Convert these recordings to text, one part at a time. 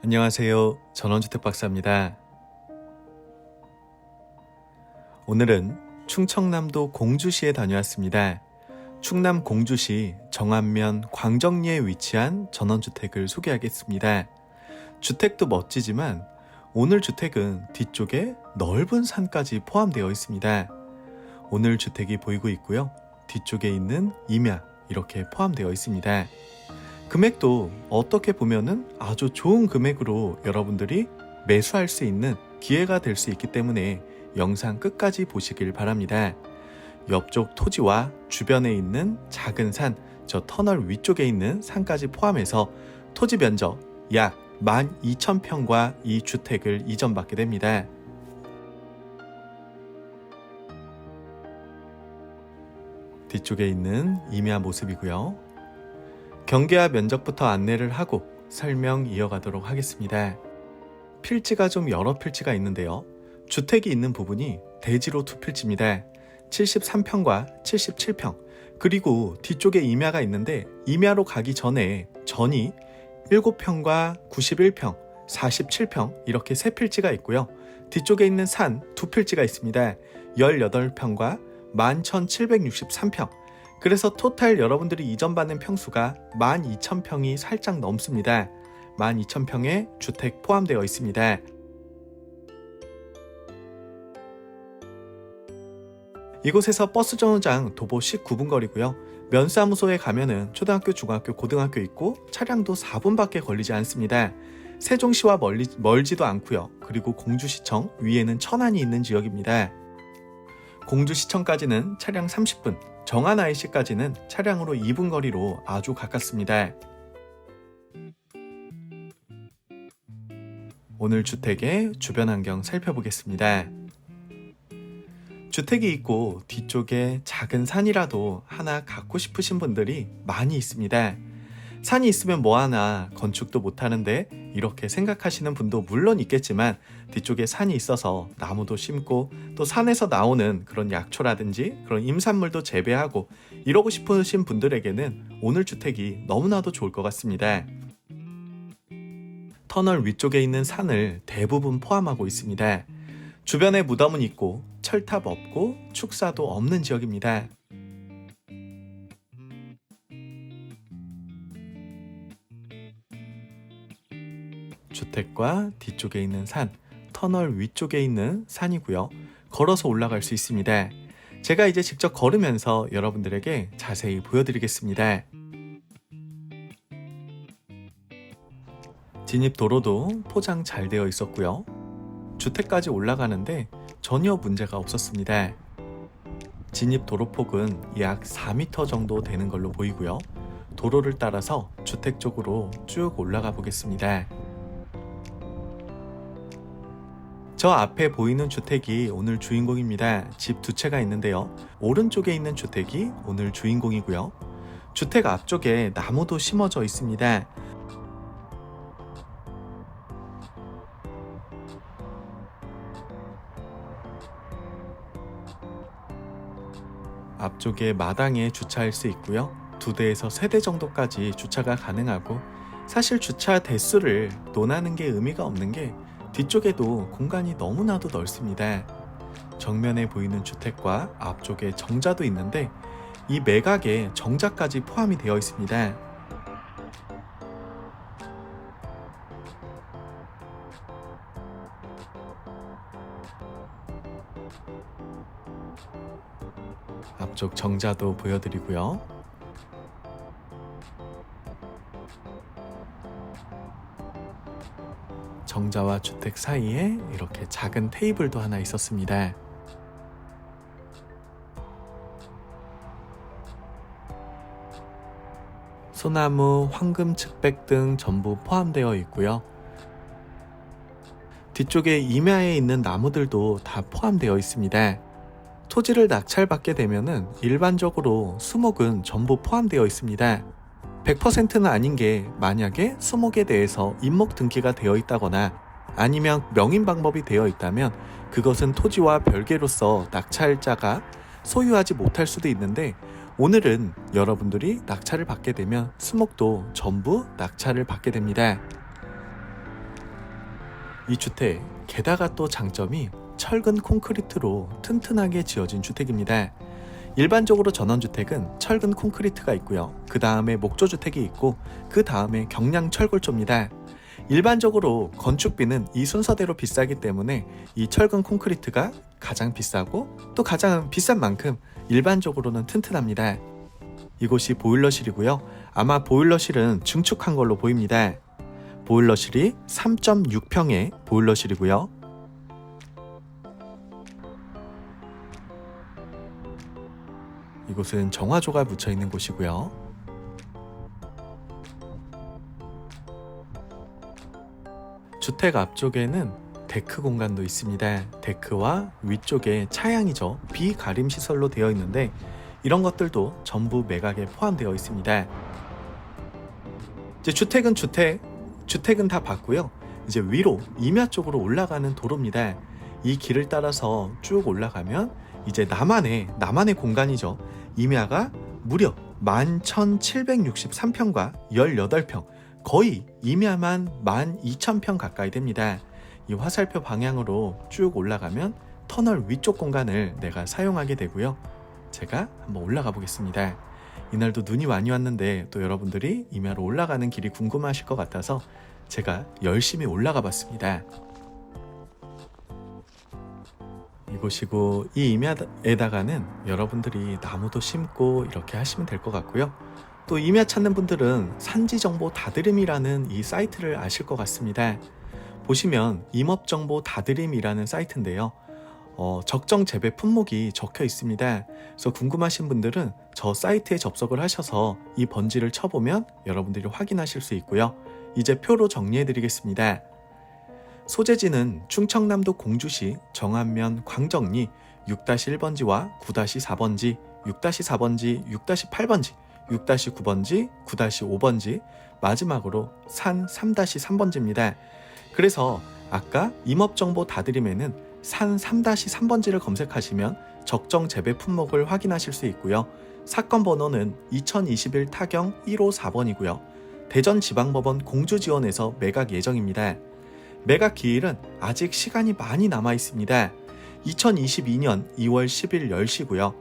안녕하세요. 전원주택 박사입니다. 오늘은 충청남도 공주시에 다녀왔습니다. 충남 공주시 정안면 광정리에 위치한 전원주택을 소개하겠습니다. 주택도 멋지지만 오늘 주택은 뒤쪽에 넓은 산까지 포함되어 있습니다. 오늘 주택이 보이고 있고요. 뒤쪽에 있는 임야 이렇게 포함되어 있습니다. 금액도 어떻게 보면은 아주 좋은 금액으로 여러분들이 매수할 수 있는 기회가 될 수 있기 때문에 영상 끝까지 보시길 바랍니다. 옆쪽 토지와 주변에 있는 작은 산, 저 터널 위쪽에 있는 산까지 포함해서 토지 면적 약 12,000평과 이 주택을 이전받게 됩니다. 뒤쪽에 있는 임야 모습이고요. 경계와 면적부터 안내를 하고 설명 이어가도록 하겠습니다. 필지가 좀 여러 필지가 있는데요. 주택이 있는 부분이 대지로 두 필지입니다. 73평과 77평, 그리고 뒤쪽에 임야가 있는데 임야로 가기 전에 전이 7평과 91평, 47평 이렇게 세 필지가 있고요. 뒤쪽에 있는 산 두 필지가 있습니다. 18평과 11,763평. 그래서 토탈 여러분들이 이전받는 평수가 12,000평이 살짝 넘습니다. 12,000평의 주택 포함되어 있습니다. 이곳에서 버스 정류장 도보 19분 거리고요. 면사무소에 가면은 초등학교, 중학교, 고등학교 있고 차량도 4분밖에 걸리지 않습니다. 세종시와 멀지도 않고요. 그리고 공주시청 위에는 천안이 있는 지역입니다. 공주시청까지는 차량 30분, 정안 IC까지는 차량으로 2분 거리로 아주 가깝습니다. 오늘 주택의 주변 환경 살펴보겠습니다. 주택이 있고 뒤쪽에 작은 산이라도 하나 갖고 싶으신 분들이 많이 있습니다. 산이 있으면 뭐하나 건축도 못하는데 이렇게 생각하시는 분도 물론 있겠지만 뒤쪽에 산이 있어서 나무도 심고 또 산에서 나오는 그런 약초라든지 그런 임산물도 재배하고 이러고 싶으신 분들에게는 오늘 주택이 너무나도 좋을 것 같습니다. 터널 위쪽에 있는 산을 대부분 포함하고 있습니다. 주변에 무덤은 있고 철탑 없고 축사도 없는 지역입니다. 주택과 뒤쪽에 있는 산, 터널 위쪽에 있는 산이고요. 걸어서 올라갈 수 있습니다. 제가 이제 직접 걸으면서 여러분들에게 자세히 보여드리겠습니다. 진입 도로도 포장 잘 되어 있었고요. 주택까지 올라가는데 전혀 문제가 없었습니다. 진입 도로폭은 약 4m 정도 되는 걸로 보이고요. 도로를 따라서 주택 쪽으로 쭉 올라가 보겠습니다. 저 앞에 보이는 주택이 오늘 주인공입니다. 집 두 채가 있는데요. 오른쪽에 있는 주택이 오늘 주인공이고요. 주택 앞쪽에 나무도 심어져 있습니다. 앞쪽에 마당에 주차할 수 있고요. 2대에서 3대 정도까지 주차가 가능하고 사실 주차 대수를 논하는 게 의미가 없는 게 뒤쪽에도 공간이 너무나도 넓습니다. 정면에 보이는 주택과 앞쪽에 정자도 있는데 이 매각에 정자까지 포함이 되어 있습니다. 앞쪽 정자도 보여드리고요. 정자와 주택 사이에 이렇게 작은 테이블도 하나 있었습니다. 소나무, 황금 측백 등 전부 포함되어 있고요. 뒤쪽에 임야에 있는 나무들도 다 포함되어 있습니다. 토지를 낙찰받게 되면은 일반적으로 수목은 전부 포함되어 있습니다. 100%는 아닌 게 만약에 수목에 대해서 임목 등기가 되어 있다거나 아니면 명인 방법이 되어 있다면 그것은 토지와 별개로서 낙찰자가 소유하지 못할 수도 있는데 오늘은 여러분들이 낙찰을 받게 되면 수목도 전부 낙찰을 받게 됩니다. 이 주택, 게다가 또 장점이 철근 콘크리트로 튼튼하게 지어진 주택입니다. 일반적으로 전원주택은 철근 콘크리트가 있고요. 그 다음에 목조주택이 있고 그 다음에 경량 철골조입니다. 일반적으로 건축비는 이 순서대로 비싸기 때문에 이 철근 콘크리트가 가장 비싸고 또 가장 비싼 만큼 일반적으로는 튼튼합니다. 이곳이 보일러실이고요. 아마 보일러실은 증축한 걸로 보입니다. 보일러실이 3.6평의 보일러실이고요. 이곳은 정화조가 묻혀 있는 곳이고요. 주택 앞쪽에는 데크 공간도 있습니다. 데크와 위쪽에 차양이죠. 비가림 시설로 되어 있는데 이런 것들도 전부 매각에 포함되어 있습니다. 이제 주택은 다 봤고요. 이제 위로 임야 쪽으로 올라가는 도로입니다. 이 길을 따라서 쭉 올라가면 이제 나만의 공간이죠. 임야가 무려 11,763평과 18평, 거의 임야만 12,000평 가까이 됩니다. 이 화살표 방향으로 쭉 올라가면 터널 위쪽 공간을 내가 사용하게 되고요. 제가 한번 올라가 보겠습니다. 이날도 눈이 많이 왔는데 또 여러분들이 임야로 올라가는 길이 궁금하실 것 같아서 제가 열심히 올라가 봤습니다. 이곳이고 이 임야에다가는 여러분들이 나무도 심고 이렇게 하시면 될 것 같고요. 또 임야 찾는 분들은 산지정보 다드림이라는 이 사이트를 아실 것 같습니다. 보시면 임업정보 다드림이라는 사이트인데요. 적정 재배 품목이 적혀 있습니다. 그래서 궁금하신 분들은 저 사이트에 접속을 하셔서 이 번지를 쳐보면 여러분들이 확인하실 수 있고요. 이제 표로 정리해 드리겠습니다. 소재지는 충청남도 공주시 정안면 광정리 6-1번지와 9-4번지, 6-4번지, 6-8번지, 6-9번지, 9-5번지, 마지막으로 산 3-3번지입니다. 그래서 아까 임업정보 다드림에는 산 3-3번지를 검색하시면 적정 재배 품목을 확인하실 수 있고요. 사건 번호는 2021 타경 154번이고요. 대전지방법원 공주지원에서 매각 예정입니다. 매각 기일은 아직 시간이 많이 남아 있습니다. 2022년 2월 10일 10시고요.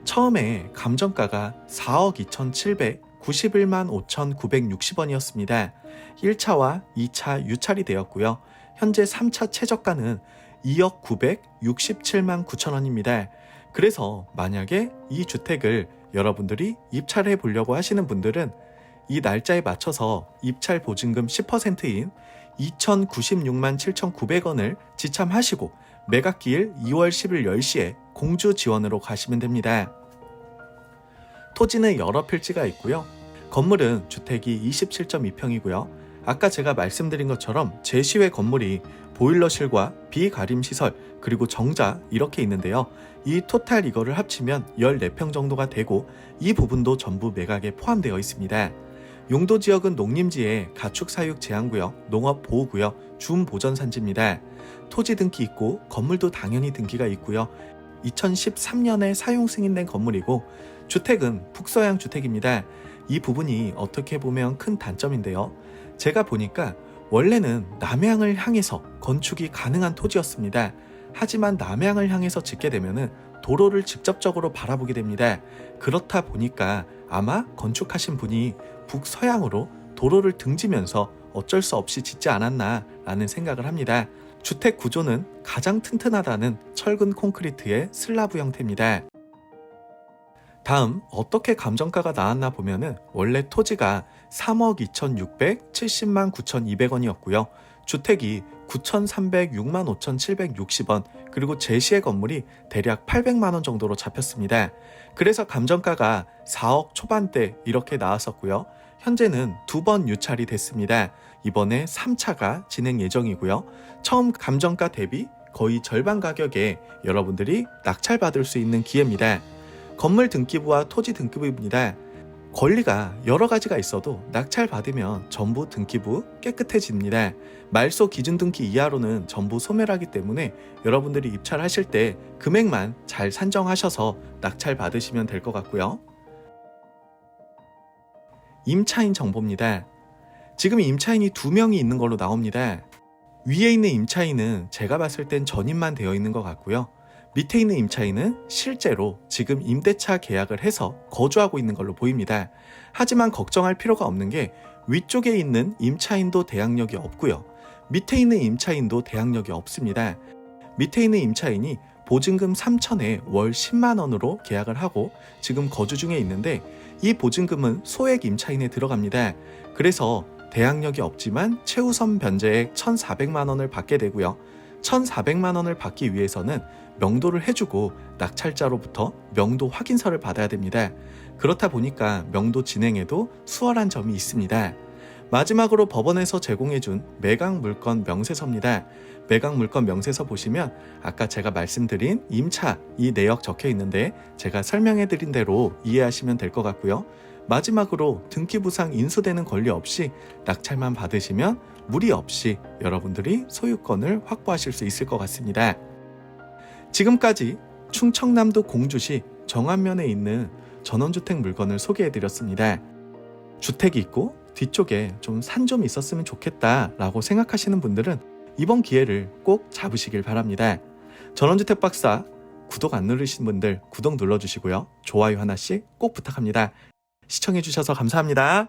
처음에 감정가가 4억 2,791만 5,960원이었습니다. 1차와 2차 유찰이 되었고요. 현재 3차 최저가는 2억 967만 9천원입니다. 그래서 만약에 이 주택을 여러분들이 입찰해 보려고 하시는 분들은 이 날짜에 맞춰서 입찰 보증금 10%인 2,096만 7,900원을 지참하시고 매각기일 2월 10일 10시에 공주 지원으로 가시면 됩니다. 토지는 여러 필지가 있고요. 건물은 주택이 27.2평이고요. 아까 제가 말씀드린 것처럼 제시외 건물이 보일러실과 비가림 시설 그리고 정자 이렇게 있는데요. 이 토탈 이거를 합치면 14평 정도가 되고 이 부분도 전부 매각에 포함되어 있습니다. 용도 지역은 농림지에 가축 사육 제한구역, 농업보호구역, 준보전산지입니다. 토지 등기 있고 건물도 당연히 등기가 있고요. 2013년에 사용 승인된 건물이고 주택은 북서양 주택입니다. 이 부분이 어떻게 보면 큰 단점인데요. 제가 보니까 원래는 남향을 향해서 건축이 가능한 토지였습니다. 하지만 남향을 향해서 짓게 되면 도로를 직접적으로 바라보게 됩니다. 그렇다 보니까 아마 건축하신 분이 북서향으로 도로를 등지면서 어쩔 수 없이 짓지 않았나 라는 생각을 합니다. 주택 구조는 가장 튼튼하다는 철근 콘크리트의 슬라브 형태입니다. 다음 어떻게 감정가가 나왔나 보면은 원래 토지가 3억 2,670만 9,200원이었고요. 주택이 9,306만 5,760원 그리고 제시의 건물이 대략 800만원 정도로 잡혔습니다. 그래서 감정가가 4억 초반대 이렇게 나왔었고요. 현재는 2번 유찰이 됐습니다. 이번에 3차가 진행 예정이고요. 처음 감정가 대비 거의 절반 가격에 여러분들이 낙찰받을 수 있는 기회입니다. 건물 등기부와 토지 등기부입니다. 권리가 여러 가지가 있어도 낙찰 받으면 전부 등기부 깨끗해집니다. 말소 기준 등기 이하로는 전부 소멸하기 때문에 여러분들이 입찰하실 때 금액만 잘 산정하셔서 낙찰 받으시면 될 것 같고요. 임차인 정보입니다. 지금 임차인이 2명이 있는 걸로 나옵니다. 위에 있는 임차인은 제가 봤을 땐 전입만 되어 있는 것 같고요. 밑에 있는 임차인은 실제로 지금 임대차 계약을 해서 거주하고 있는 걸로 보입니다. 하지만 걱정할 필요가 없는 게 위쪽에 있는 임차인도 대항력이 없고요. 밑에 있는 임차인도 대항력이 없습니다. 밑에 있는 임차인이 보증금 3천에 월 10만 원으로 계약을 하고 지금 거주 중에 있는데 이 보증금은 소액 임차인에 들어갑니다. 그래서 대항력이 없지만 최우선 변제액 1,400만 원을 받게 되고요. 1,400만 원을 받기 위해서는 명도를 해주고 낙찰자로부터 명도 확인서를 받아야 됩니다. 그렇다 보니까 명도 진행에도 수월한 점이 있습니다. 마지막으로 법원에서 제공해준 매각 물건 명세서입니다. 매각 물건 명세서 보시면 아까 제가 말씀드린 임차 이 내역 적혀 있는데 제가 설명해드린 대로 이해하시면 될 것 같고요. 마지막으로 등기부상 인수되는 권리 없이 낙찰만 받으시면 무리 없이 여러분들이 소유권을 확보하실 수 있을 것 같습니다. 지금까지 충청남도 공주시 정안면에 있는 전원주택 물건을 소개해드렸습니다. 주택이 있고 뒤쪽에 좀 산 좀 있었으면 좋겠다라고 생각하시는 분들은 이번 기회를 꼭 잡으시길 바랍니다. 전원주택 박사 구독 안 누르신 분들 구독 눌러주시고요. 좋아요 하나씩 꼭 부탁합니다. 시청해주셔서 감사합니다.